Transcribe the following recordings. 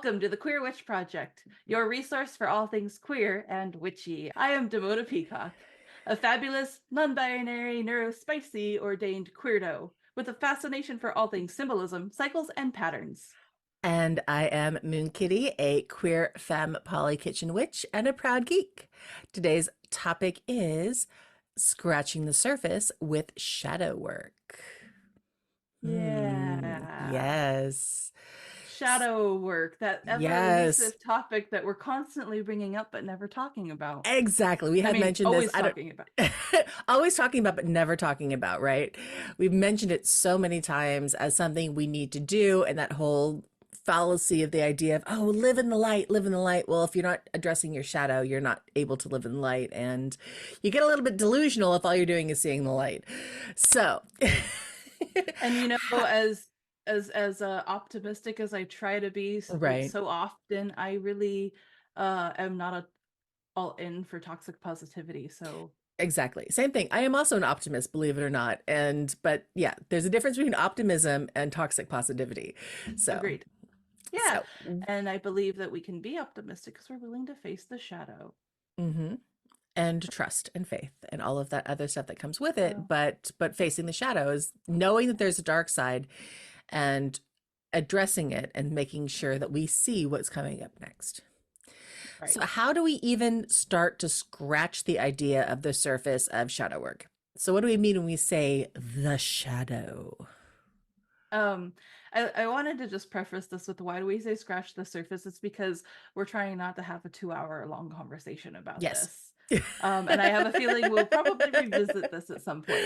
Welcome to the Queer Witch Project, your resource for all things queer and witchy. I am Damona Peacock, a fabulous, non-binary, neurospicy, ordained queerdo with a fascination for all things symbolism, cycles, and patterns. And I am Moonkittee, a queer femme poly kitchen witch and a proud geek. Today's topic is scratching the surface with shadow work. Yeah. Yes. Shadow work, that ever Yes. elusive topic that we're constantly bringing up but never talking about. Exactly. We I have mean, mentioned this. always talking about. Always talking about, but never talking about, right? We've mentioned it so many times as something we need to do, and that whole fallacy of the idea of, oh, live in the light, live in the light. Well, if you're not addressing your shadow, you're not able to live in the light. And you get a little bit delusional if all you're doing is seeing the light. So, And as optimistic as I try to be, like right. so often, I really am not all in for toxic positivity. So Exactly. Same thing. I am also an optimist, believe it or not. But yeah, there's a difference between optimism and toxic positivity. So, agreed. Yeah. so, And I believe that we can be optimistic because we're willing to face the shadow. mhm. And trust and faith and all of that other stuff that comes with it. Oh, But facing the shadows, knowing that there's a dark side and addressing it and making sure that we see what's coming up next. right. So how do we even start to scratch the idea of the surface of shadow work? So what do we mean when we say the shadow? Um, I wanted to just preface this with why do we say scratch the surface? It's because we're trying not to have a 2 hour long conversation about Yes. this. And I have a feeling we'll probably revisit this at some point.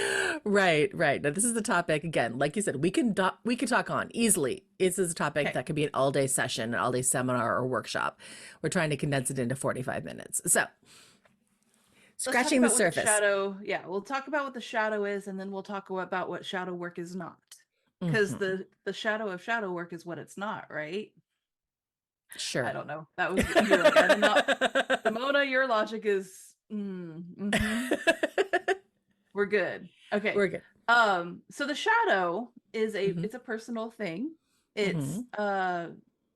Right, right. Now this is the topic again. Like you said, we can talk on easily. This is a topic Okay. that could be an all-day session, an all-day seminar or workshop. We're trying to condense it into 45 minutes. So, Let's talk scratching the about what the surface. shadow, yeah, we'll talk about what the shadow is, and then we'll talk about what shadow work is not. Because Hmm. the shadow of shadow work is what it's not, right? I Sure. don't know. That was you're like, I did not. Damona, your logic is we're good. Okay. We're good. So the shadow is Hmm. it's a personal thing. It's Hmm.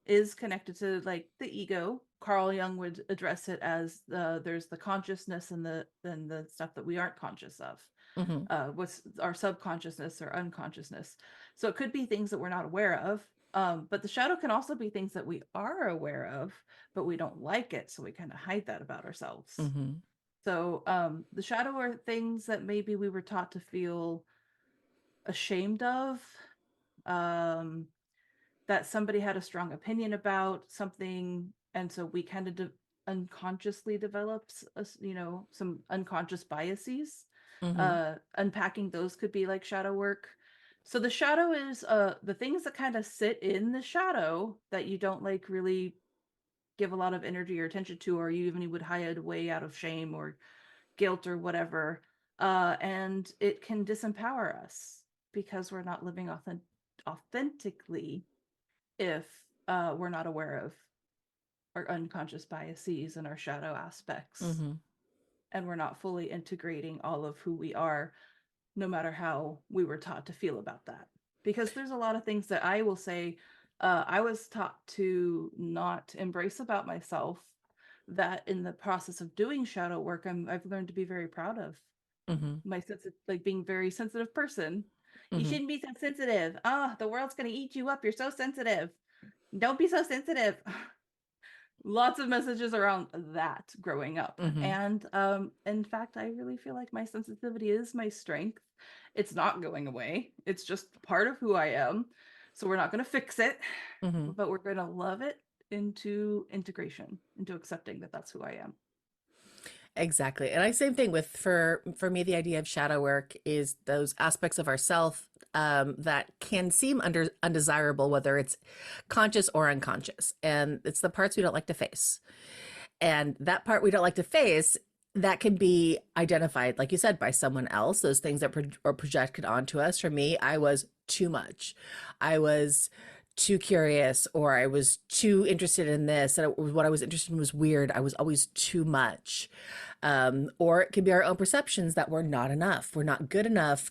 is connected to like the ego. Carl Jung would address it as there's the consciousness and the stuff that we aren't conscious of. Hmm. What's our subconsciousness or unconsciousness. So it could be things that we're not aware of. But the shadow can also be things that we are aware of, but we don't like it. So we kind of hide that about ourselves. Hmm. So the shadow are things that maybe we were taught to feel ashamed of, um, that somebody had a strong opinion about something, and so we kind of unconsciously developed, some unconscious biases. Hmm. Unpacking those could be like shadow work. So the shadow is the things that kind of sit in the shadow that you don't like really give a lot of energy or attention to, or you even would hide away out of shame or guilt or whatever. And it can disempower us because we're not living authentically if we're not aware of our unconscious biases and our shadow aspects. Hmm. And we're not fully integrating all of who we are, no matter how we were taught to feel about that. Because there's a lot of things that I will say I was taught to not embrace about myself that in the process of doing shadow work, I've learned to be very proud of Hmm. my sense of like being a very sensitive person. You Hmm. shouldn't be so sensitive. Ah, the world's gonna eat you up. You're so sensitive. Don't be so sensitive. Lots of messages around that growing up. Hmm. And in fact, I really feel like my sensitivity is my strength. It's not going away. It's just part of who I am. So we're not going to fix it, Hmm. but we're going to love it into integration, into accepting that that's who I am. Exactly. And I same thing with for me the idea of shadow work is those aspects of ourself that can seem undesirable, whether it's conscious or unconscious. And it's the parts we don't like to face. And that part we don't like to face, that can be identified, like you said, by someone else. Those things that are projected onto us. For me, I was too much. I was too curious, or I was too interested in this, and what I was interested in was weird. I was always too much. Or it could be our own perceptions that we're not enough. We're not good enough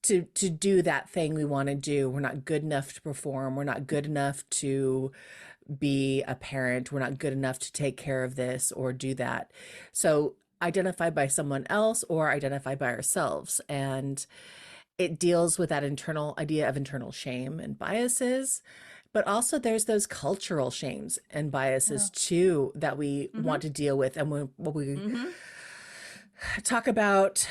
to do that thing we want to do. We're not good enough to perform. We're not good enough to be a parent. We're not good enough to take care of this or do that. So identify by someone else or identify by ourselves. And it deals with that internal idea of internal shame and biases. But also, there's those cultural shames and biases Yeah. too that we Mm-hmm. want to deal with. And when we Mm-hmm. talk about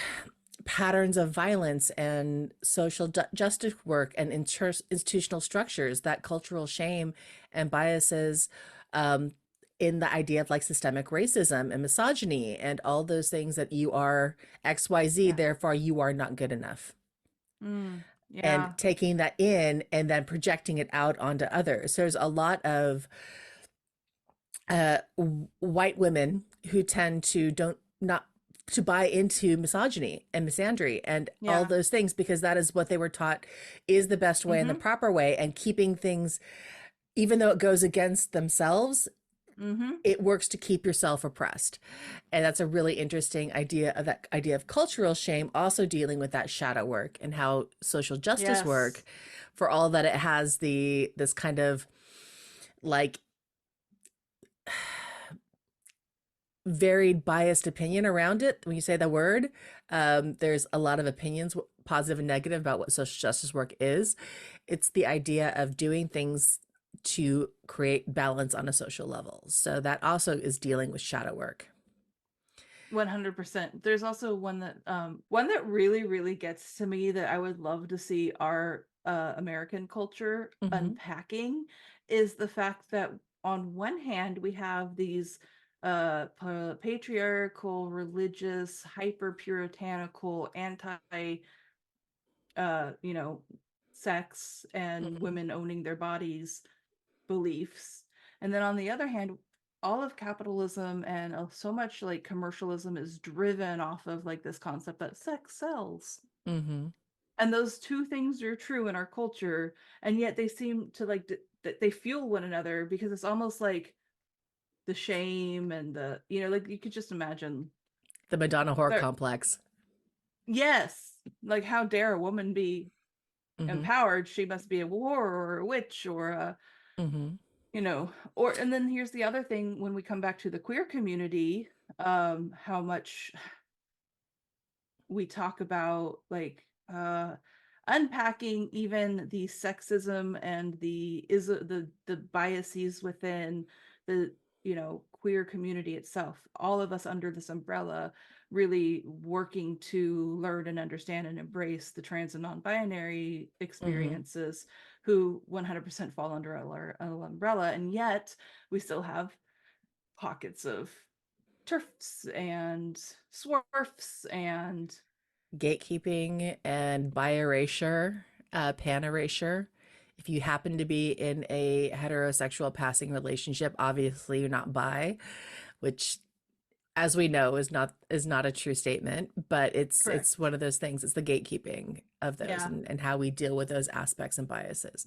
patterns of violence and social justice work and institutional structures, that cultural shame and biases, um, in the idea of like systemic racism and misogyny and all those things that you are XYZ, Yeah. therefore you are not good enough. Mm. And Yeah. taking that in and then projecting it out onto others. So there's a lot of white women who tend to don't not to buy into misogyny and misandry and all Yeah. those things because that is what they were taught is the best way and the Mm-hmm. proper way, and keeping things, even though it goes against themselves, Mm-hmm. it works to keep yourself oppressed. And that's a really interesting idea, of that idea of cultural shame, also dealing with that shadow work and how social justice work, Yes. for all that it has the this kind of like varied biased opinion around it. When you say the word, there's a lot of opinions, positive and negative, about what social justice work is. It's the idea of doing things to create balance on a social level. So that also is dealing with shadow work. 100%. There's also one that really, really gets to me that I would love to see our American culture Mm-hmm. unpacking is the fact that on one hand we have these patriarchal, religious, hyper puritanical, anti you know, sex and Mm-hmm. women owning their bodies beliefs. And then on the other hand, all of capitalism and so much like commercialism is driven off of like this concept that sex sells. Mm-hmm. And those two things are true in our culture, and yet they seem to like they fuel one another because it's almost like the shame and the like you could just imagine The Madonna horror there. complex. Yes, like how dare a woman be Mm-hmm. empowered? She must be a whore or a witch or a Mm-hmm. or and then here's the other thing when we come back to the queer community, how much we talk about like unpacking even the sexism and the biases within the queer community itself, all of us under this umbrella really working to learn and understand and embrace the trans and non-binary Mm-hmm. experiences who 100% fall under our umbrella, and yet we still have pockets of turfs and swarfs and Gatekeeping and bi erasure, pan erasure. If you happen to be in a heterosexual passing relationship, obviously you're not bi, which, as we know, is not a true statement. But it's correct. one of those things. It's the gatekeeping of those, Yeah. and how we deal with those aspects and biases.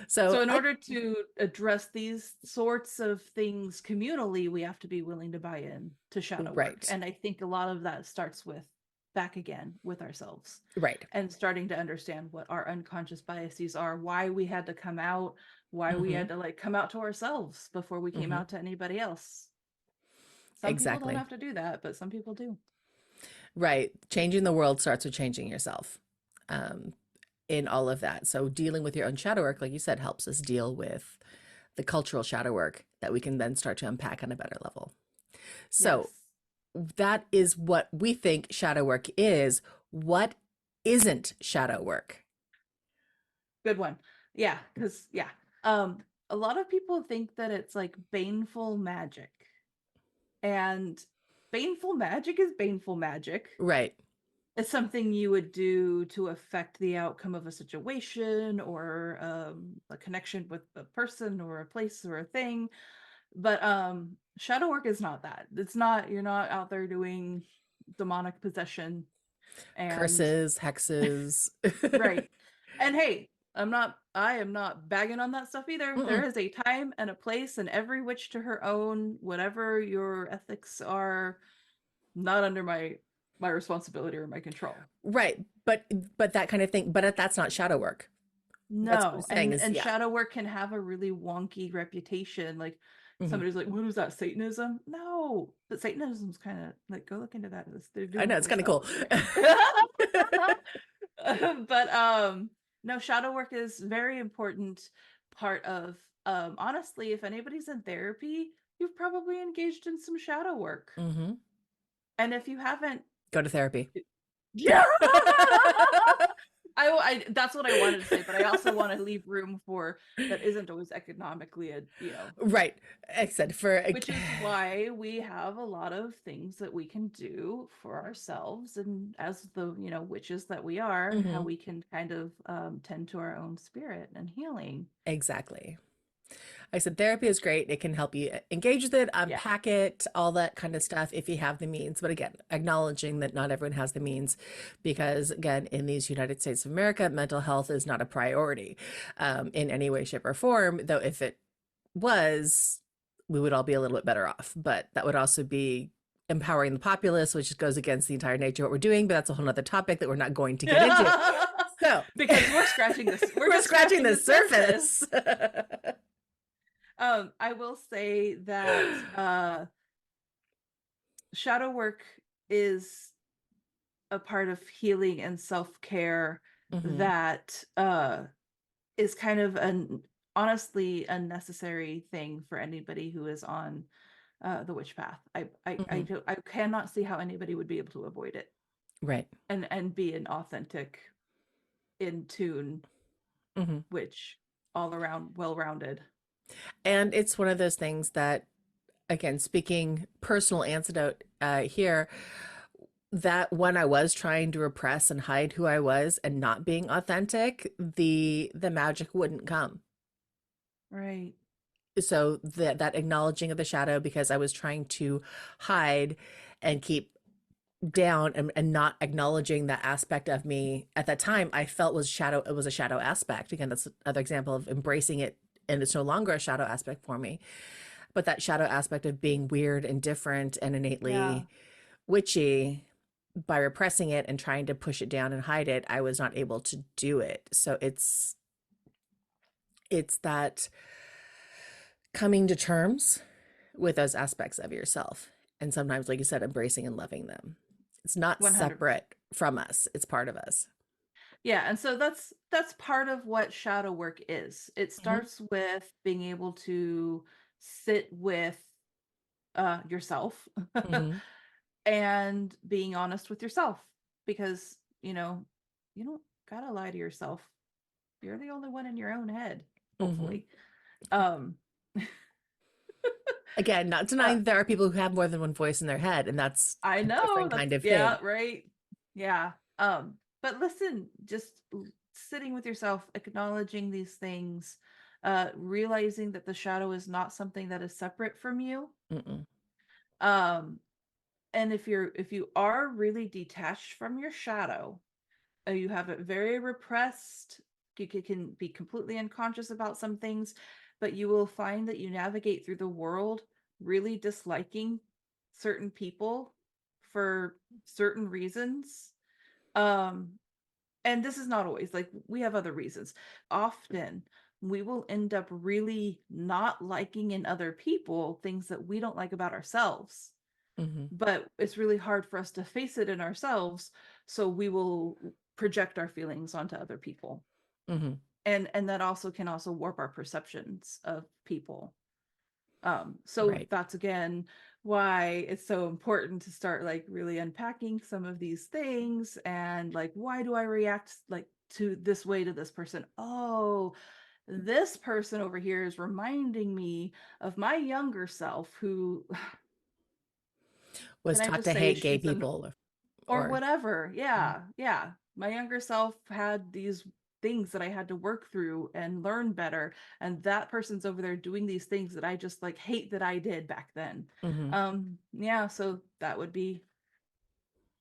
So So in I order to address these sorts of things communally, we have to be willing to buy in to shadow work. right, And I think a lot of that starts with back again with ourselves right. and starting to understand what our unconscious biases are, why we had to come out, why we Mm-hmm. had to like come out to ourselves before we came Mm-hmm. out to anybody else. Some people don't Exactly. have to do that, but some people do. Right. Changing the world starts with changing yourself. Um, in all of that. So dealing with your own shadow work, like you said, helps us deal with the cultural shadow work that we can then start to unpack on a better level. So Yes. that is what we think shadow work is. What isn't shadow work? Good one. Yeah, because yeah. Um, a lot of people think that it's like baneful magic. And baneful magic is baneful magic. Right. It's something you would do to affect the outcome of a situation or a connection with a person or a place or a thing. But shadow work is not that. It's not, you're not out there doing demonic possession and Curses, hexes. right. And hey, I am not bagging on that stuff either. There Mm-mm. is a time and a place, and every witch to her own, whatever your ethics are, not under my my responsibility or my control. Right. But that kind of thing, but that's not shadow work. That's what I'm No, saying is, and yeah. shadow work can have a really wonky reputation. Like Hmm. somebody's like, "What is that, Satanism?" No, but Satanism's kind of like, go look into that. They're I doing know it's cool kind of stuff. cool. But no, shadow work is very important part of honestly, if anybody's in therapy, you've probably engaged in some shadow work. Hmm. And if you haven't, Go to therapy. yeah. That's what I wanted to say, but I also want to leave room for that isn't always economically Right. I said for which is why we have a lot of things that we can do for ourselves, and as the, witches that we are, how Mhm. we can kind of tend to our own spirit and healing. Exactly. I said therapy is great. It can help you engage with it, Yeah. unpack it, all that kind of stuff if you have the means. But again, acknowledging that not everyone has the means because, again, in these United States of America, mental health is not a priority in any way, shape, or form. Though if it was, we would all be a little bit better off. But that would also be empowering the populace, which goes against the entire nature of what we're doing. But that's a whole other topic that we're not going to get into. So Because we're scratching this, we're we're just scratching scratching the the surface. surface. I will say that shadow work is a part of healing and self-care Hmm. that is kind of an honestly a necessary thing for anybody who is on the witch path. Hmm. I cannot see how anybody would be able to avoid it Right. and be an authentic, in tune Hmm. witch, all around well-rounded. And it's one of those things that, again, speaking personal antidote here, that when I was trying to repress and hide who I was and not being authentic, the magic wouldn't come. Right. So that acknowledging of the shadow because I was trying to hide and keep down and not acknowledging that aspect of me at that time I felt was shadow. It was a shadow aspect. Again, that's another example of embracing it, and it's no longer a shadow aspect for me. But that shadow aspect of being weird and different and Yeah. innately witchy, by repressing it and trying to push it down and hide it, I was not able to do it. So it's that coming to terms with those aspects of yourself. And sometimes, like you said, embracing and loving them. It's not 100%. separate from us, it's part of us. Yeah, and so that's part of what shadow work is. It Hmm. starts with being able to sit with yourself Hmm. and being honest with yourself, because you don't gotta lie to yourself. You're the only one in your own head, Hmm. hopefully. um Again, not uh, denying there are people who have more than one voice in their head, and that's I a know different that's, kind of yeah, thing. right. Yeah. But listen, just sitting with yourself, acknowledging these things, realizing that the shadow is not something that is separate from you. Mm-mm. um and if you are really detached from your shadow, you have it very repressed, can be completely unconscious about some things, but you will find that you navigate through the world really disliking certain people for certain reasons. um and this is not always, like, we have other reasons. Often we will end up really not liking in other people things that we don't like about ourselves, Hmm. but it's really hard for us to face it in ourselves, so we will project our feelings onto other people, Hmm. and that also can also warp our perceptions of people. So Right. that's again why it's so important to start like really unpacking some of these things, and like, why do I react like to this way to this person? Oh, this person over here is reminding me of my younger self, who, Was can I taught just to say, hate gay she's an, people or or whatever. Mhm. Yeah, yeah. My younger self had these things that I had to work through and learn better, and that person's over there doing these things that I just like hate that I did back then. Mhm. Yeah, so that would be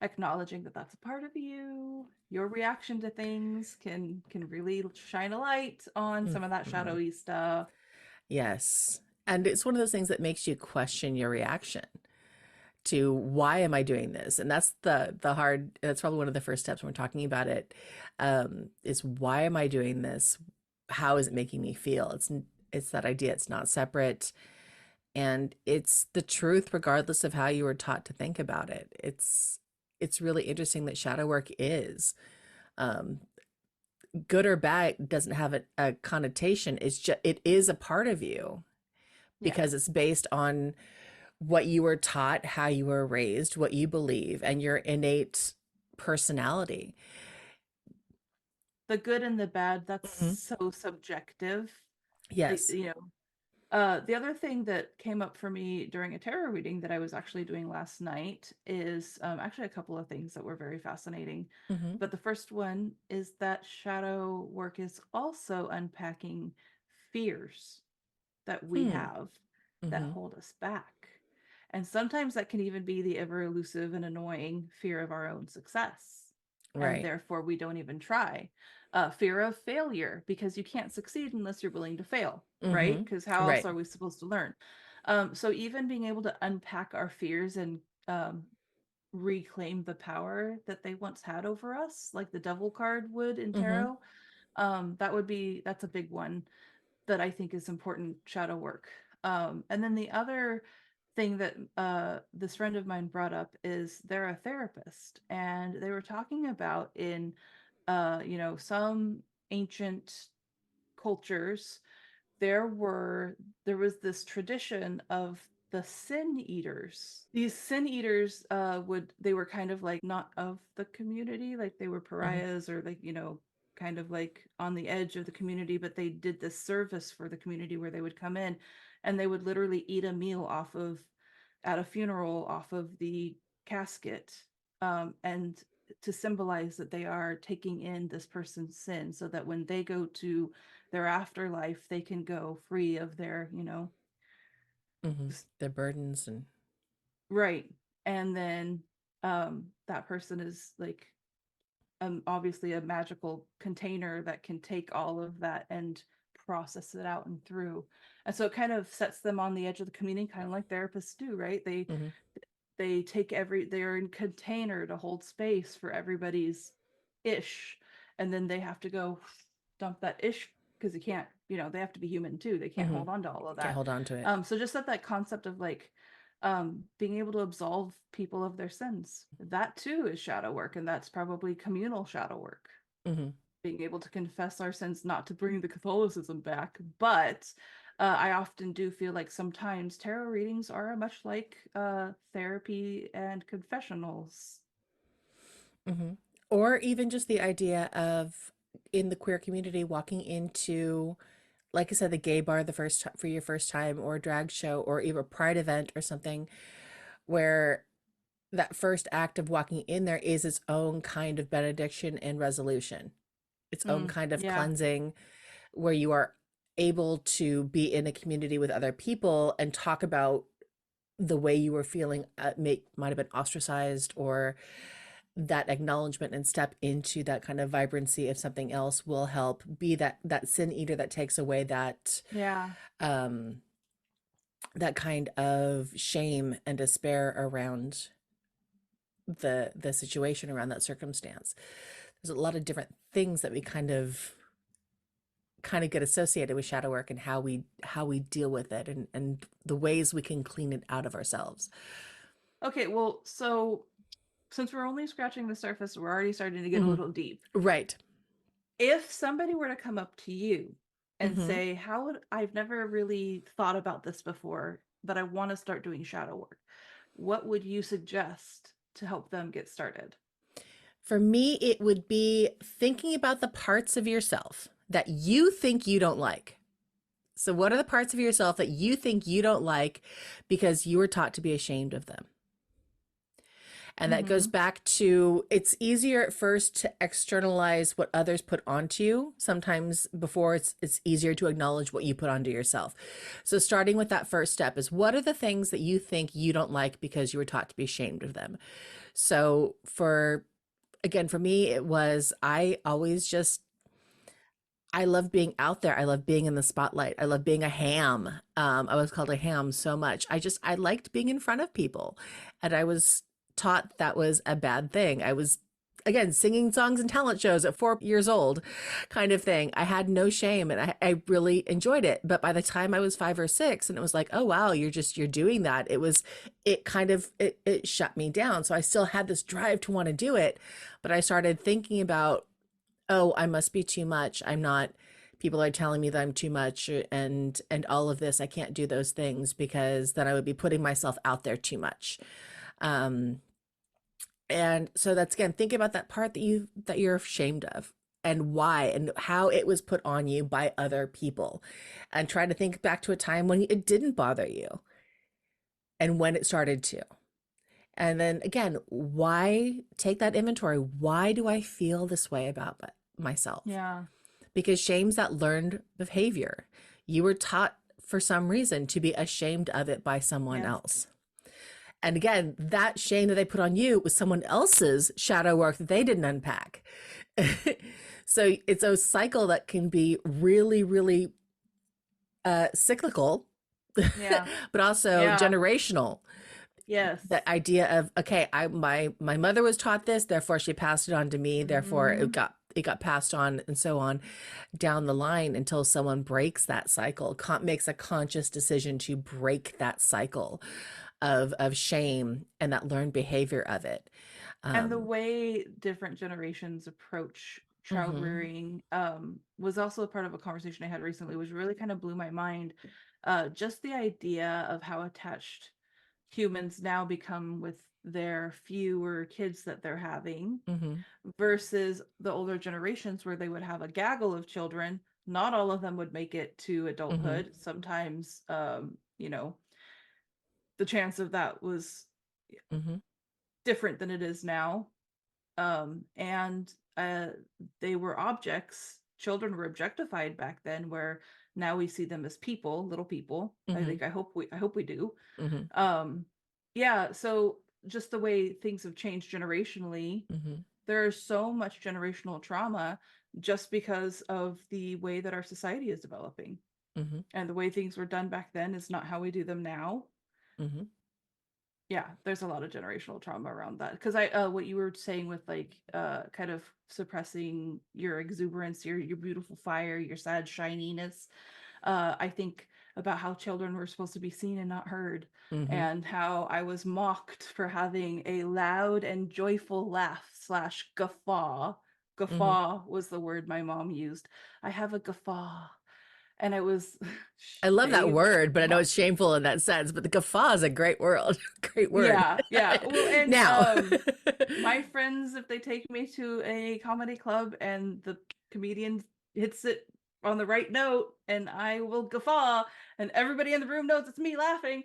acknowledging that that's a part of you. Your reaction to things can really shine a light on some of that Mhm. shadowy stuff. Yes. And it's one of those things that makes you question your reaction to why am I doing this? And that's the hard, that's probably one of the first steps when we're talking about it, is why am I doing this? How is it making me feel? It's that idea. It's not separate. And it's the truth regardless of how you were taught to think about it. It's really interesting that shadow work is um, good or bad. It doesn't have a connotation. It's just, it is a part of you Yeah. because it's based on what you were taught, how you were raised, what you believe, and your innate personality. The good and the bad, that's Mhm. so subjective. Like, Yes. the other thing that came up for me during a tarot reading that I was actually doing last night is actually a couple of things that were very fascinating. Hmm. But the first one is that shadow work is also unpacking fears that we Hmm. have that Hmm. hold us back. And sometimes that can even be the ever elusive and annoying fear of our own success. And Right. therefore, we don't even try. Fear of failure, because you can't succeed unless you're willing to fail, right? Hmm. Because how else Right. are we supposed to learn? So, even being able to unpack our fears and um, reclaim the power that they once had over us, like the devil card would in Hmm. tarot, that's a big one that I think is important shadow work. And then the other thing that this friend of mine brought up is they're a therapist, and they were talking about in some ancient cultures there was this tradition of the sin eaters. These sin eaters would they were kind of like not of the community, like they were Hmm. pariahs or like, kind of like on the edge of the community, but they did this service for the community where they would come in and they would literally eat a meal off of at a funeral off of the casket, and to symbolize that they are taking in this person's sin so that when they go to their afterlife they can go free of their Hmm. The burdens and right. And then that person is like obviously a magical container that can take all of that and process it out and through, and so it kind of sets them on the edge of the community, kind of like therapists do, right? hmm. They take they're in container to hold space for everybody's ish, and then they have to go dump that ish because you can't, they have to be human too, they can't Hmm. hold on to all of Can't that. hold on to it. So just that concept of like being able to absolve people of their sins, that too is shadow work, and that's probably communal shadow work, Hmm. being able to confess our sins, not to bring the Catholicism back, but I often do feel like sometimes tarot readings are much like therapy and confessionals. Hmm. Or even just the idea of in the queer community walking into, like I said, the gay bar the first for your first time, or a drag show, or even a pride event or something, where that first act of walking in there is its own kind of benediction and resolution, its own kind of Yeah, cleansing, where you are able to be in a community with other people and talk about the way you were feeling, might have been ostracized, or that acknowledgement and step into that kind of vibrancy of something else will help be that sin eater that takes away yeah. um that kind of shame and despair around the situation, around that circumstance. There's a lot of different things that we kind of get associated with shadow work, and how we deal with it, and the ways we can clean it out of ourselves. Okay, well, so since we're only scratching the surface, we're already starting to get a Hmm. little deep. Right. If somebody were to come up to you and Hmm. say, I've never really thought about this before, but I want to start doing shadow work, what would you suggest to help them get started? For me, it would be thinking about the parts of yourself that you think you don't like. So, what are the parts of yourself that you think you don't like because you were taught to be ashamed of them? And that goes Mm-hmm. back to, it's easier at first to externalize what others put onto you. Sometimes before it's easier to acknowledge what you put onto yourself. So starting with that first step is, what are the things that you think you don't like because you were taught to be ashamed of them? So for again, for me, it was, I love being out there. I love being in the spotlight. I love being a ham. I was called a ham so much. I liked being in front of people. And I was taught that was a bad thing. I was, again, singing songs and talent shows at 4 years old, kind of thing. I had no shame and I really enjoyed it. But by the time I was 5 or 6, and it was like, oh, wow, you're doing that. It shut me down. So I still had this drive to want to do it. But I started thinking about, oh, I must be too much. I'm not, people are telling me that I'm too much, and all of this. I can't do those things because then I would be putting myself out there too much. Um, and so that's, again, think about that part that you're ashamed of, and why and how it was put on you by other people, and try to think back to a time when it didn't bother you and when it started to. And then again, why, take that inventory? Why do I feel this way about myself? Yeah. Because shame's that learned behavior. You were taught for some reason to be ashamed of it by someone Yes. else. And again, that shame that they put on you was someone else's shadow work that they didn't unpack. So it's a cycle that can be really, really cyclical, Yeah. but also Yeah. generational. Yes. That idea of, okay, my mother was taught this, therefore she passed it on to me, therefore Hmm. it got passed on, and so on down the line, until someone breaks that cycle, makes a conscious decision to break that cycle of shame and that learned behavior of it. And the um way different generations approach child mhm, rearing was also a part of a conversation I had recently, which really kind of blew my mind. Just the idea of how attached humans now become with their fewer kids that they're having mhm, versus the older generations where they would have a gaggle of children. Not all of them would make it to mhm, adulthood. Sometimes, the chance of that was mhm, different than it is now. And they were objects. Children were objectified back then, where now we see them as people, little people. mhm, I hope we do. mhm, Um, yeah. So just the way things have changed generationally, mhm, there is so much generational trauma just because of the way that our society is developing, mhm, and the way things were done back then is not how we do them now. mhm, Yeah, there's a lot of generational trauma around that. Because what you were saying with like kind of suppressing your exuberance, your beautiful fire, your sad shininess. I think about how children were supposed to be seen and not heard, mhm, and how I was mocked for having a loud and joyful laugh slash guffaw. mhm. Guffaw was the word my mom used. I have a guffaw, and it was I love that they word, but I know it's shameful in that sense. But the guffaw is a great word. Great word. yeah, yeah. Well, and Now. my friends, if they take me to a comedy club and the comedian hits it on the right note, and I will guffaw, and everybody in the room knows it's me laughing,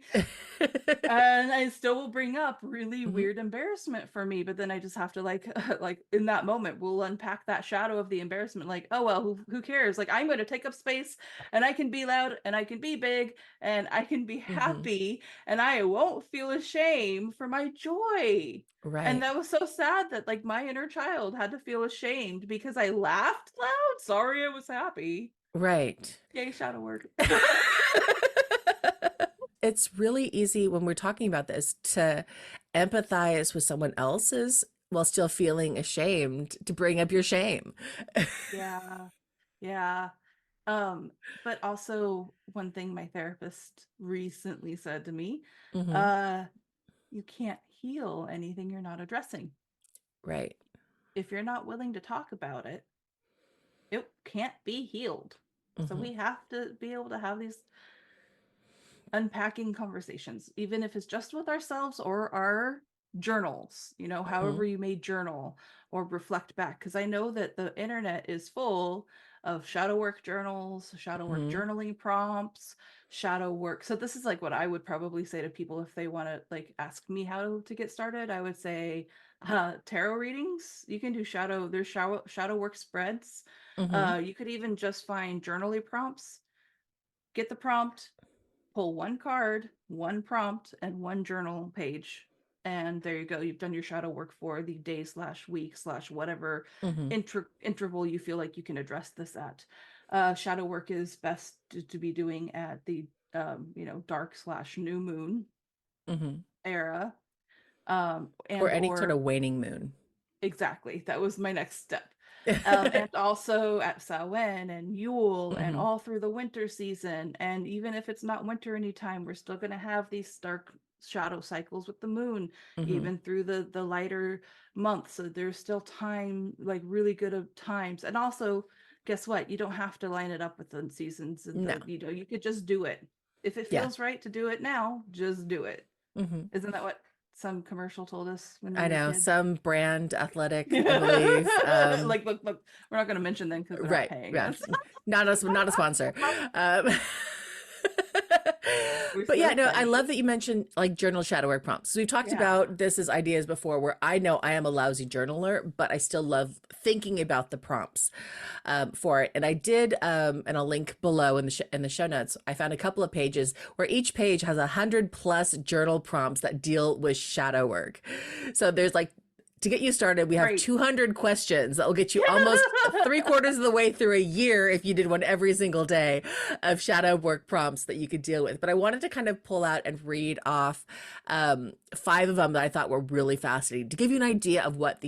and I still will bring up really Mhm, weird embarrassment for me, but then I just have to like like in that moment we'll unpack that shadow of the embarrassment, like, oh well, who cares? Like, I'm going to take up space, and I can be loud, and I can be big, and I can be mhm. happy, and I won't feel ashamed for my joy. And Right. that was so sad that like my inner child had to feel ashamed because I laughed loud. Sorry, I was happy. Right. Yay, shadow work. It's really easy when we're talking about this to empathize with someone else's while still feeling ashamed to bring up your shame. Yeah. Yeah. Um, but also one thing my therapist recently said to me, Hmm. uh, you can't heal anything you're not addressing. Right. If you're not willing to talk about it, it can't be healed. So Hmm. we have to be able to have these unpacking conversations, even if it's just with ourselves or our journals, however Hmm. you may journal or reflect back. Because I know that the internet is full of shadow work journals, shadow work Hmm. journaling prompts, shadow work. So this is like what I would probably say to people if they want to like ask me how to get started. I would say tarot readings. You can do there's shadow work spreads. Hmm. You could even just find journaling prompts, get the prompt, pull one card, one prompt, and one journal page. And there you go. You've done your shadow work for the day slash week slash whatever Hmm. interval you feel like you can address this at. Shadow work is best to be doing at the dark slash new moon Hmm. era, Or and any sort or of waning moon. exactly, that was my next step. And also at Samhain and Yule and Hmm. all through the winter season. And even if it's not winter anytime, we're still going to have these dark shadow cycles with the moon, Hmm. even through the lighter months. So there's still time, like really good of times. And also, guess what? You don't have to line it up with the seasons and No. you could just do it. If it Yeah. feels right to do it now, just do it. Hmm. Isn't that what some commercial told us when we I were know kids? some brand athletic, I believe. Like, look, we're not going to mention them because they're not Right. paying Yeah. us. Not a sponsor. Um, We're but so yeah, no, I excited. love that you mentioned like journal shadow work prompts. So we've talked Yeah, about this as ideas before where I know I am a lousy journaler, but I still love thinking about the prompts for it. And I did, and I'll link below in in the show notes. I found a couple of pages where each page has 100+ journal prompts that deal with shadow work. So there's like, to get you started, we have great. 200 questions that will get you almost 3/4 of the way through a year if you did one every single day of shadow work prompts that you could deal with. But I wanted to kind of pull out and read off 5 of them that I thought were really fascinating to give you an idea of what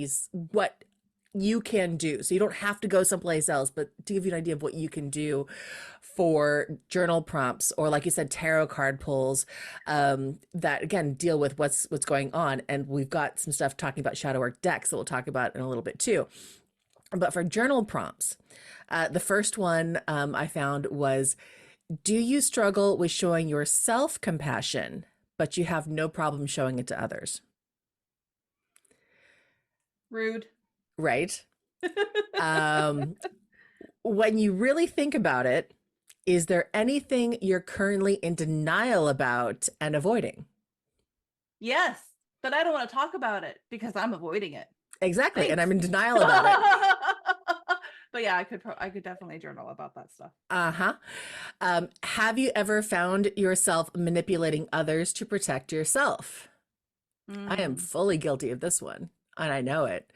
you can do. So you don't have to go someplace else, but to give you an idea of what you can do for journal prompts or, like you said, tarot card pulls that again deal with what's going on. And we've got some stuff talking about shadow work decks that we'll talk about in a little bit too. But for journal prompts, the first one I found was, do you struggle with showing yourself compassion, but you have no problem showing it to others? Rude. Right. Um, when you really think about it, is there anything you're currently in denial about and avoiding? Yes, but I don't want to talk about it because I'm avoiding it. Exactly. And Thanks. I'm in denial about it. But yeah, I could definitely journal about that stuff. Uh-huh. Have you ever found yourself manipulating others to protect yourself? I am Mm. fully guilty of this one, and I know it.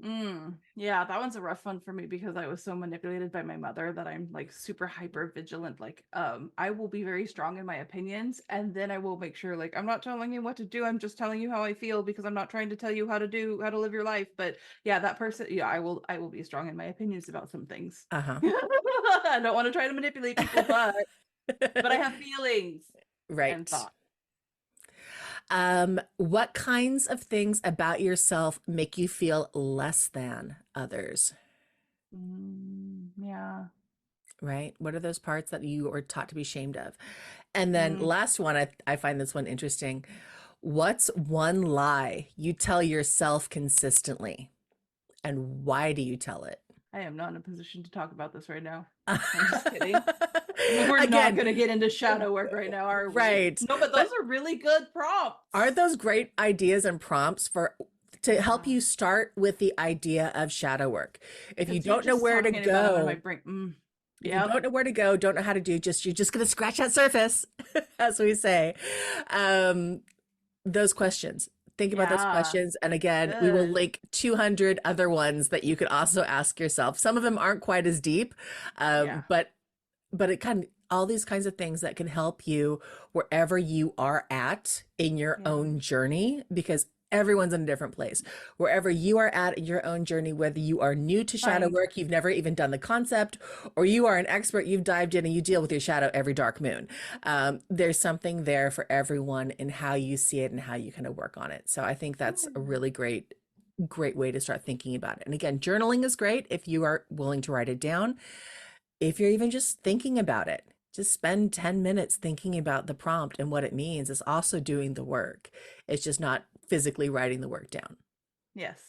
Yeah, that one's a rough one for me because I was so manipulated by my mother that I'm like super hyper vigilant. Like, I will be very strong in my opinions, and then I will make sure like I'm not telling you what to do. I'm just telling you how I feel because I'm not trying to tell you how to live your life. But yeah, that person, yeah, I will be strong in my opinions about some things. Uh-huh. I don't want to try to manipulate people, but I have feelings and Right. thoughts. What kinds of things about yourself make you feel less than others? Yeah. Right? What are those parts that you are taught to be ashamed of? And then Mm. last one, I find this one interesting. What's one lie you tell yourself consistently, and why do you tell it? I am not in a position to talk about this right now. I'm just kidding. We're not Again, going to get into shadow work right now, are we? right. No, but those But are really good are prompts. those great ideas and prompts for to help Yeah. you start with the idea of shadow work? If you Because you're don't know just where to talking about them in my go, brain. if you Yep. don't know where to go, don't know how to do, you're just gonna scratch that surface, as we say. Um, those questions. Think about those Yeah. questions. And again, we will Good. link 200 other ones that you could also ask yourself. Some of them aren't quite as deep, Yeah. but it kind of all these kinds of things that can help you wherever you are at in your Yeah. own journey, because everyone's in a different place. Wherever you are at in your own journey, whether you are new to shadow Find. work, you've never even done the concept, or you are an expert, you've dived in and you deal with your shadow every dark moon. There's something there for everyone in how you see it and how you kind of work on it. So I think that's a really great way to start thinking about it. And again, journaling is great if you are willing to write it down. If you're even just thinking about it, just spend 10 minutes thinking about the prompt and what it means. Is also doing the work. It's just not physically writing the work down. Yes.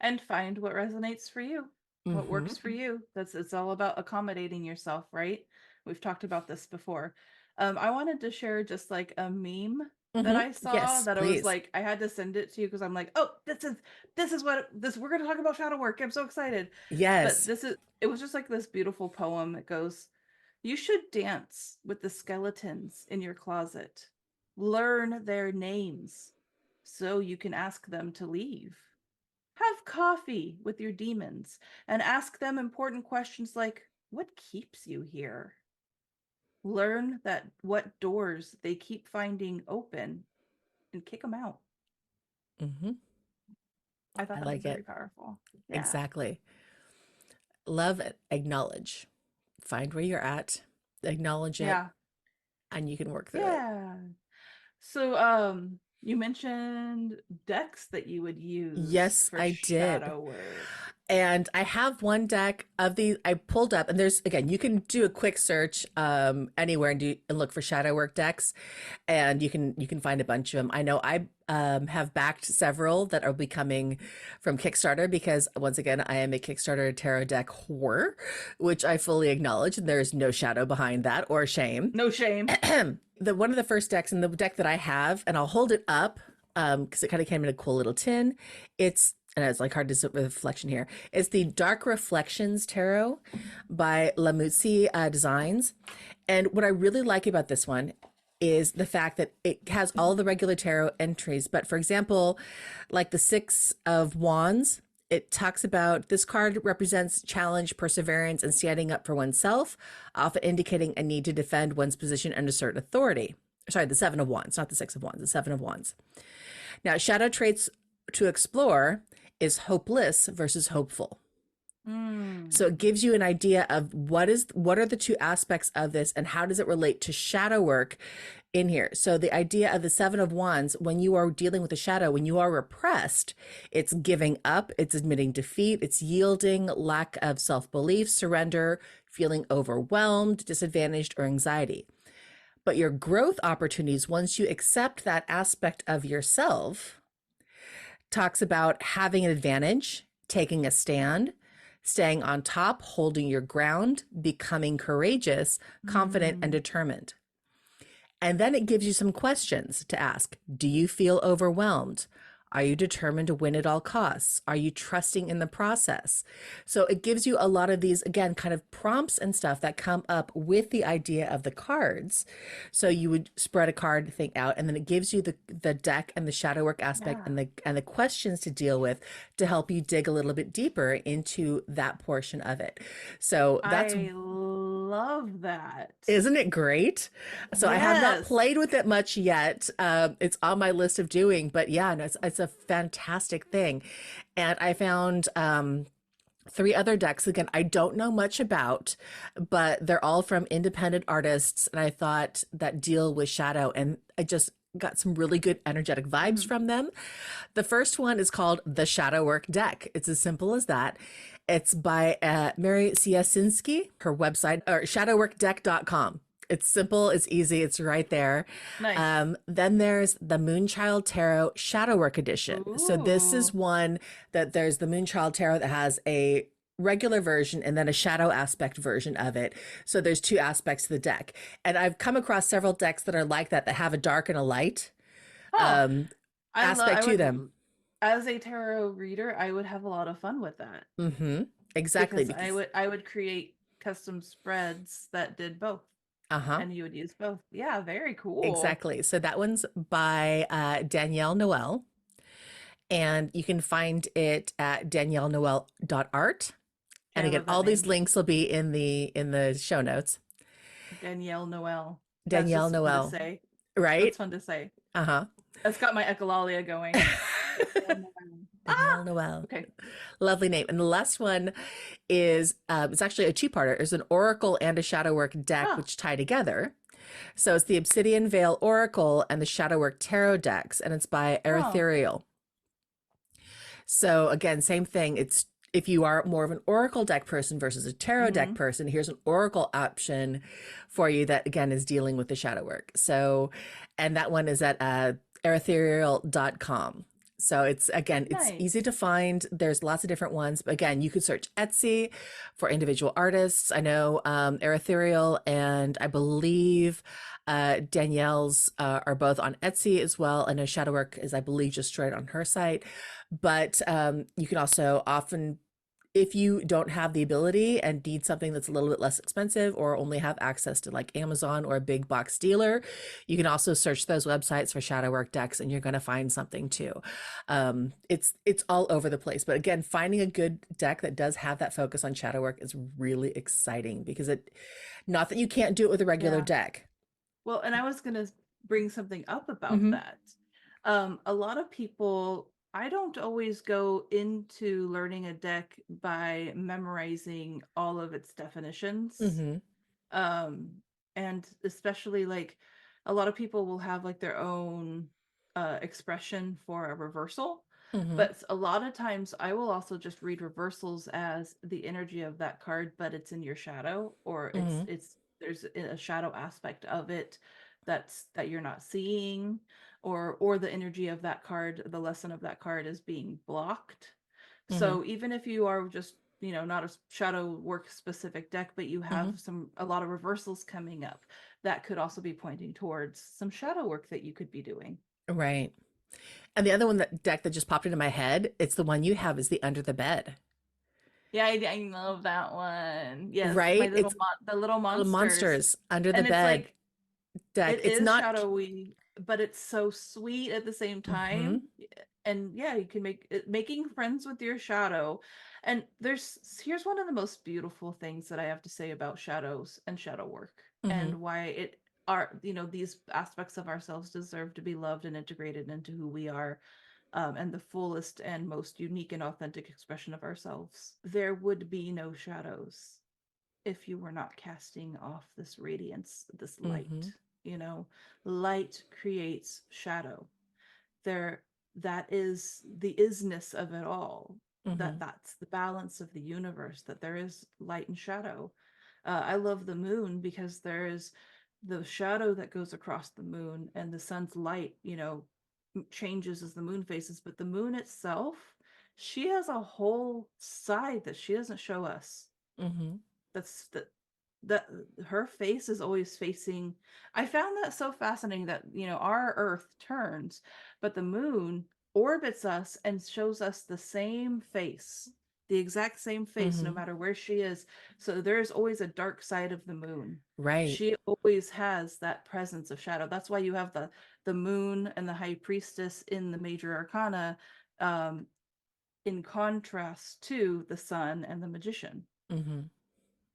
And find what resonates for you, what Mm-hmm. works for you. It's all about accommodating yourself, right? We've talked about this before. I wanted to share just like a meme that Mm-hmm. I saw Yes, that I was please. like, I had to send it to you because I'm like, oh, this is what this we're gonna talk about shadow work. I'm so excited. But Yes. it was just like this beautiful poem. It goes, you should dance with the skeletons in your closet. Learn their names so you can ask them to leave. Have coffee with your demons and ask them important questions like, what keeps you here? Learn that what doors they keep finding open and kick them out. Hmm. I thought I that was like very it. powerful. Yeah. Exactly. Love it. Acknowledge. Find where you're at, acknowledge it, Yeah. and you can work through it. Yeah. So, you mentioned decks that you would use Yes, for I did. shadow work. And I have one deck of these I pulled up, and there's again, you can do a quick search anywhere and look for shadow work decks, and you can find a bunch of them. I know I have backed several that are becoming from Kickstarter because once again, I am a Kickstarter tarot deck whore, which I fully acknowledge, and there is no shadow behind that or shame. No shame. The one of the first decks, and the deck that I have, and I'll hold it up because it kind of came in a cool little tin. And it's like hard to see the reflection here. It's the Dark Reflections Tarot by Lamuzzi Designs. And what I really like about this one is the fact that it has all the regular tarot entries. But for example, like the Six of Wands, it talks about this card represents challenge, perseverance, and standing up for oneself, often indicating a need to defend one's position and assert authority. Sorry, the Seven of Wands, not the Six of Wands, the Seven of Wands. Now, shadow traits to explore is hopeless versus hopeful. Mm. So it gives you an idea of what are the two aspects of this and how does it relate to shadow work in here. So the idea of the Seven of Wands, when you are dealing with a shadow, when you are repressed, it's giving up, it's admitting defeat, it's yielding, lack of self-belief, surrender, feeling overwhelmed, disadvantaged, or anxiety. But your growth opportunities, once you accept that aspect of yourself, talks about having an advantage, taking a stand, staying on top, holding your ground, becoming courageous, confident, and Mm. determined. And then it gives you some questions to ask. Do you feel overwhelmed? Are you determined to win at all costs? Are you trusting in the process? So it gives you a lot of these, again, kind of prompts and stuff that come up with the idea of the cards. So you would spread a card thing out, and then it gives you the deck and the shadow work aspect Yeah. and the questions to deal with to help you dig a little bit deeper into that portion of it. So that's I love that. isn't it great? So I have not Yes. played with it much yet. It's on my list of doing, but yeah, no, it's a fantastic thing. And I found three other decks. Again, I don't know much about, but they're all from independent artists. And I thought that deal with shadow, and I just got some really good energetic vibes Mhm. from them. The first one is called the Shadow Work Deck. It's as simple as that. It's by Mary Siasinski, her website, or shadowworkdeck.com. It's simple, it's easy, it's right there. Nice. Then there's the Moonchild Tarot Shadow Work Edition. So this is Ooh. one that there's the Moonchild Tarot that has a regular version and then a shadow aspect version of it. So there's two aspects to the deck. And I've come across several decks that are like that have a dark and a light Oh, um, I aspect to would, them. as a tarot reader, I would have a lot of fun with that Mm-hmm. Exactly, because because I would create custom spreads that did both, uh-huh. and you would use both. Yeah, very cool. Exactly. So that one's by Danielle Noel, and you can find it at daniellenoel.art. And Okay, I again, love that all these name. links will be in the show notes. Danielle Noel. That's Danielle just fun to Noel, say. That's right? fun to say. Uh-huh. That's got my echolalia going. Danielle Noel. Danielle Ah! Noel. Okay. Lovely name. And the last one is it's actually a two-parter. There's an oracle and a shadow work deck Ah, which tie together. So it's the Obsidian Veil Oracle and the Shadow Work Tarot decks, and it's by oh. Ethereal. So again, same thing. It's if you are more of an oracle deck person versus a tarot deck Mm-hmm. person, here's an oracle option for you that again is dealing with the shadow work. So, and that one is at ethereal.com. So it's again, it's easy Nice. to find. There's lots of different ones. But again, you could search Etsy for individual artists. I know Ethereal and I believe Danielle's are both on Etsy as well. I know Shadowwork is, I believe, just straight on her site. But you can also often if you don't have the ability and need something that's a little bit less expensive or only have access to like Amazon or a big box dealer, you can also search those websites for shadow work decks and you're going to find something too. It's all over the place. But again, finding a good deck that does have that focus on shadow work is really exciting because it, not that you can't do it with a regular Yeah. deck. Well, and I was going to bring something up about Mm-hmm. that. A lot of people, I don't always go into learning a deck by memorizing all of its definitions. Mm-hmm. um and especially like a lot of people will have like their own expression for a reversal, Mm-hmm. but a lot of times I will also just read reversals as the energy of that card, but it's in your shadow, or Mm-hmm. it's there's a shadow aspect of it that you're not seeing, or the energy of that card, the lesson of that card is being blocked. Mm-hmm. So even if you are just, not a shadow work specific deck, but you Mm-hmm. have a lot of reversals coming up, that could also be pointing towards some shadow work that you could be doing. Right. And the other one, that deck that just popped into my head, it's the one you have, is the under the bed. Yeah, I love that one. Yes, my Right? It's the little little monsters. monsters under the And it's bed like deck. it It's is not. shadowy, but it's so sweet at the same Mm-hmm. time. And yeah, you can making friends with your shadow. And here's one of the most beautiful things that I have to say about shadows and shadow work, Mm-hmm. and why it are, these aspects of ourselves deserve to be loved and integrated into who we are, and the fullest and most unique and authentic expression of ourselves. There would be no shadows if you were not casting off this radiance, this Mm-hmm. light. You know, light creates shadow. There, that is the isness of it all. Mm-hmm. That's the balance of the universe. That there is light and shadow. I love the moon because there is the shadow that goes across the moon, and the sun's light, changes as the moon faces. But the moon itself, she has a whole side that she doesn't show us. Mm-hmm. That her face is always facing. I found that so fascinating that, our earth turns, but the moon orbits us and shows us the same face, the exact same face, no Mm-hmm. matter where she is. So there's always a dark side of the moon. Right. She always has that presence of shadow. That's why you have the moon and the high priestess in the major arcana, um in contrast to the sun and the magician. Mm-hmm.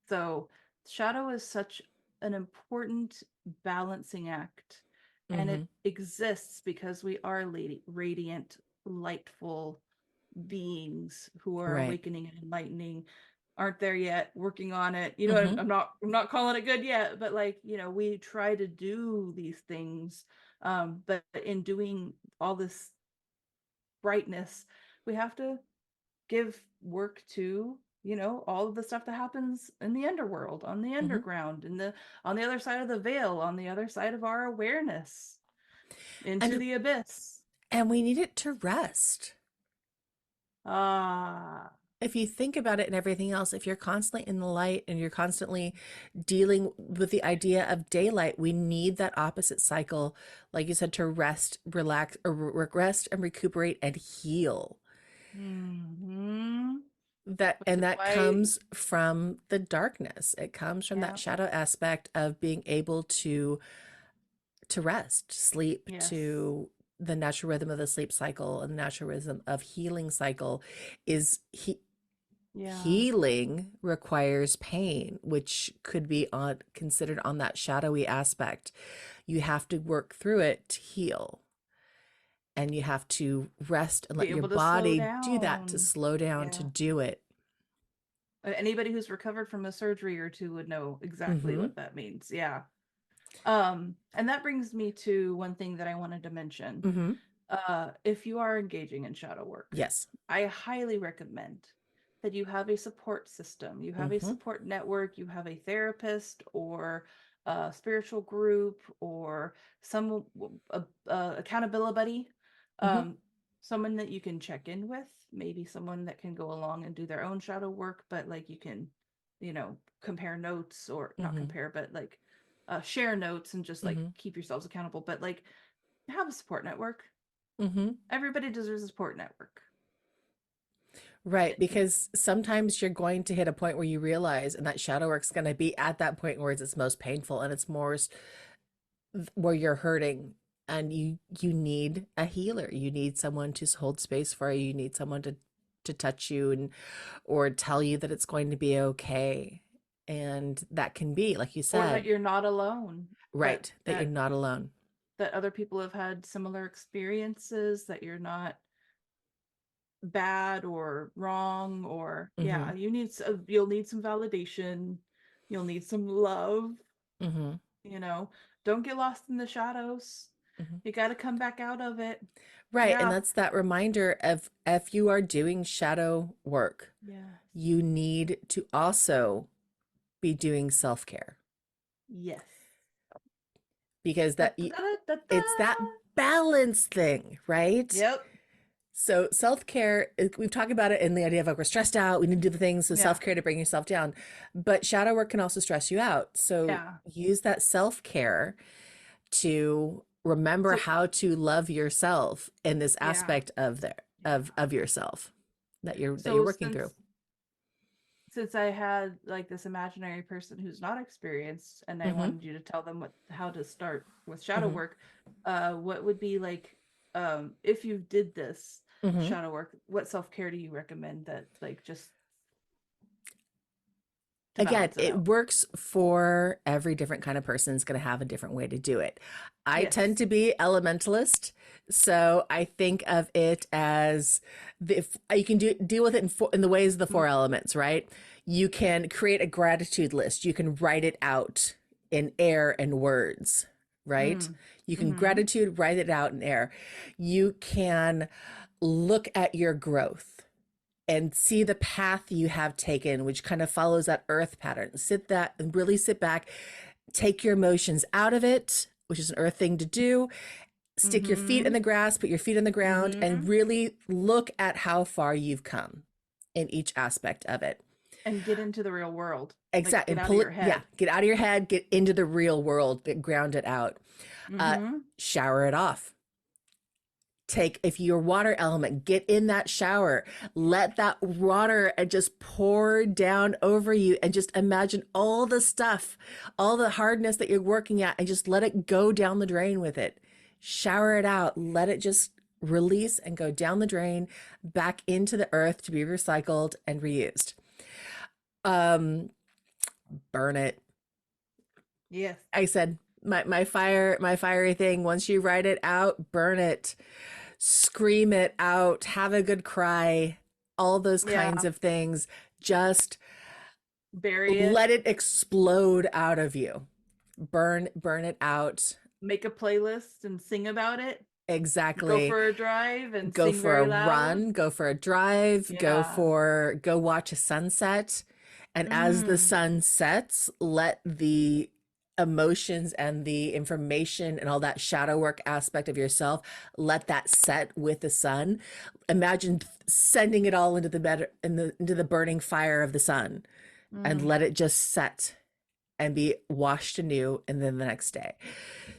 So shadow is such an important balancing act, and Mm-hmm. it exists because we are radiant, lightful beings who are Right. awakening and enlightening. Aren't there yet, working on it. Mm-hmm. I'm not calling it good yet, but like, we try to do these things, but in doing all this brightness, we have to give work to, all of the stuff that happens in the underworld, on the Mm-hmm. underground, in the on the other side of the veil, on the other side of our awareness, into And the abyss. we need it to rest. Ah, If you think about it and everything else, if you're constantly in the light and you're constantly dealing with the idea of daylight, we need that opposite cycle, like you said, to rest, relax, or rest and recuperate and heal. mm-hmm. That, Which and is that why, comes from the darkness. It comes from that yeah, shadow aspect of being able to rest, sleep, yes, to the natural rhythm of the sleep cycle and the natural rhythm of healing cycle is yeah, healing requires pain, which could be on considered on that shadowy aspect. You have to work through it to heal, and you have to rest and be let your able to slow body do that, to down. slow down, to Yeah. do it. Anybody who's recovered from a surgery or two would know exactly Mm-hmm. what that means. Yeah. And that brings me to one thing that I wanted to mention. Mm-hmm. If you are engaging in shadow work, Yes. I highly recommend that you have a support system, you have a Mm-hmm. support network, you have a therapist or a spiritual group, or some accountability buddy, Mm-hmm. um, someone that you can check in with, maybe someone that can go along and do their own shadow work, but like you can, compare notes, or not Mm-hmm. compare, but like share notes and just like Mm-hmm. keep yourselves accountable. But like, have a support network. Mm-hmm. Everybody deserves a support network. Right, because sometimes you're going to hit a point where you realize, and that shadow work's going to be at that point where it's its most painful and it's more where you're hurting, and you need a healer. You need someone to hold space for you. You need someone to touch you and or tell you that it's going to be okay. And that can be, like you Or that said, you're not alone, that right, that you're that not alone. that other people have had similar experiences, that you're not bad or wrong, or Mm-hmm. yeah, you'll need some validation, you'll need some love, Mm-hmm. you know. Don't get lost in the shadows. Mm-hmm. You got to come back out of it. Right, and Yeah. that's that reminder of if you are doing shadow work, Yes. you need to also be doing self-care Yes. because Da, that da, da, da, da. it's that balance thing, right? Yep. So self-care, we've talked about it in the idea of like we're stressed out, we need to do the things, so Yeah. self-care to bring yourself down. But shadow work can also stress you out. So Yeah. use that self-care to remember So how to love yourself in this yeah. aspect of there Yeah. of yourself that you're So working through. since I had like this imaginary person who's not experienced, and I Mm-hmm. wanted you to tell them how to start with shadow Mm-hmm. work, what would be like, if you did this Mm-hmm. shadow work, what self-care do you recommend, that like just to Again, balance it it out? works for every different kind of person. Is going to have a different way to do it. I tend Yes. to be elementalist, so I think of it as you can deal with it in the ways of the four Mm, elements, right? You can create a gratitude list. You can write it out in air and words, right? mm, You can mm-hmm, gratitude, write it out in air. You can look at your growth and see the path you have taken, which kind of follows that earth pattern. Sit that and really sit back, take your emotions out of it, which is an earth thing to do. Stick your feet mm-hmm, in the grass, put your feet on the ground, mm-hmm. and really look at how far you've come in each aspect of it. And get into the real world. Like Exactly. get And out of pull your it, yeah, head. get out of your head, get into the real world, get grounded out. Uh, Mm-hmm. shower it off. Take, if you're water element, get in that shower, let that water just pour down over you, and just imagine all the stuff, all the hardness that you're working at, and just let it go down the drain with it. Shower it out, let it just release and go down the drain back into the earth to be recycled and reused. um Burn it. Yes. I said my fiery thing, once you write it out, burn it, scream it out, have a good cry, all those kinds Yeah. of things. Just Bury it. let it explode out of you. Burn it out. Make a playlist and sing about it. Go Exactly. for a drive and Go sing for a very loud. run, go for a drive, Yeah. go watch a sunset. And as the Mm. sun sets, let the emotions and the information and all that shadow work aspect of yourself, let that set with the sun. Imagine sending it all into the bed into the burning fire of the sun, and Mm. let it just set and be washed anew, and then the next day.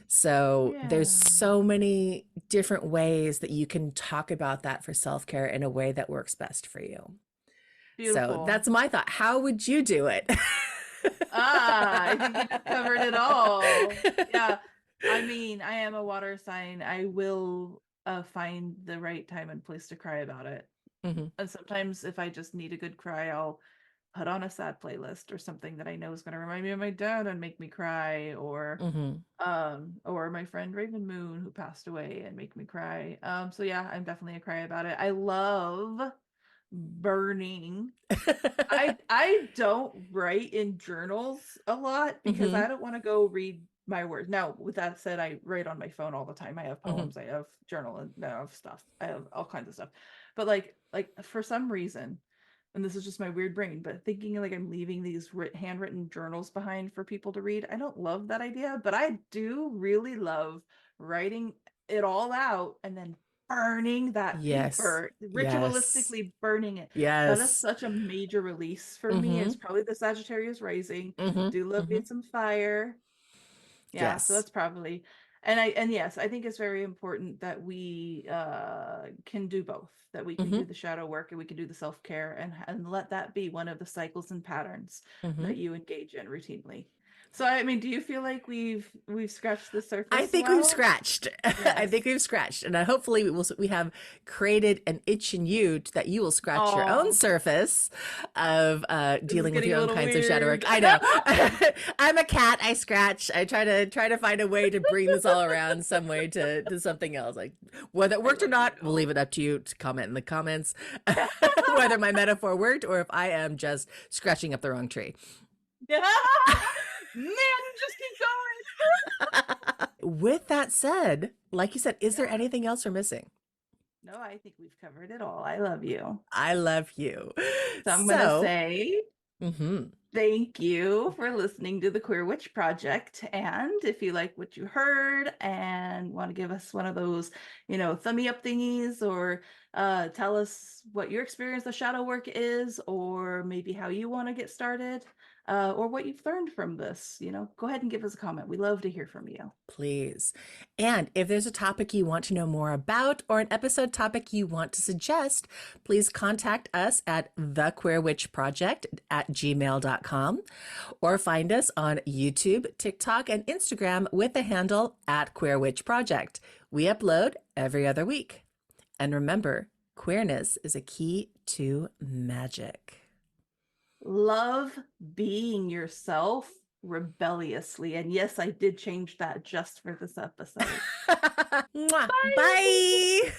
So there's Yeah. so many different ways that you can talk about that for self-care in a way that works best for you. So Beautiful. that's my thought. How would you do it? I think you just covered it all. Yeah. I mean, I am a water sign. I will find the right time and place to cry about it. Hmm. And sometimes if I just need a good cry, I'll put on a sad playlist or something that I know is going to remind me of my dad and make me cry, Hmm. or my friend Raven Moon who passed away and make me cry. So yeah, I'm definitely a cry about it. I love burning. I don't write in journals a lot because Hmm. I don't want to go read my words. Now, with that said, I write on my phone all the time. I have Hmm. poems, I have journal, and I have stuff. I have all kinds of stuff. But like for some reason, and this is just my weird brain, but thinking like I'm leaving these handwritten journals behind for people to read, I don't love that idea, but I do really love writing it all out and then burning that Yes. paper, Yes. ritualistically burning it. That is Yes. such a major release for me. Hmm. It's probably the Sagittarius rising. Hmm. Do love me Hmm. some fire. Yeah, so Yes. that's probably. And yes, I think it's very important that we can do both, that we can Hmm. do the shadow work and we can do the self-care, and let that be one of the cycles and patterns Hmm. that you engage in routinely. So I mean, do you feel like we've scratched the I surface think we've well? scratched. I Yes. think we've scratched, and hopefully we have created an itch in you that you will scratch your own Oh, surface of this is dealing with getting your a own little kinds of shadow work. weird. I know. I'm a cat. I scratch. I try to find a way to bring this all around some way to something else. Like whether it I worked or love not, we'll you. leave it up to you to comment in the comments whether my metaphor worked or if I am just scratching up the wrong tree. Man, you just keep going. With that said, like you said, is there Yeah. anything else we're missing? No, I think we've covered it all. I love you. I love you. So I'm gonna So, say mhm, thank you for listening to the Queer Witch Project. And if you like what you heard and want to give us one of those, thummy up thingies, or tell us what your experience of shadow work is, or maybe how you want to get started, or what you've learned from this, go ahead and give us a comment. We love to hear from you. please. And if there's a topic you want to know more about or an episode topic you want to suggest, please contact us at thequeerwitchproject@gmail.com or find us on YouTube, TikTok, and Instagram with the handle at Queer Witch Project. We upload every other week. And remember, queerness is a key to magic. Love being yourself rebelliously. And yes, I did change that just for this episode. Mwah. Bye. Bye.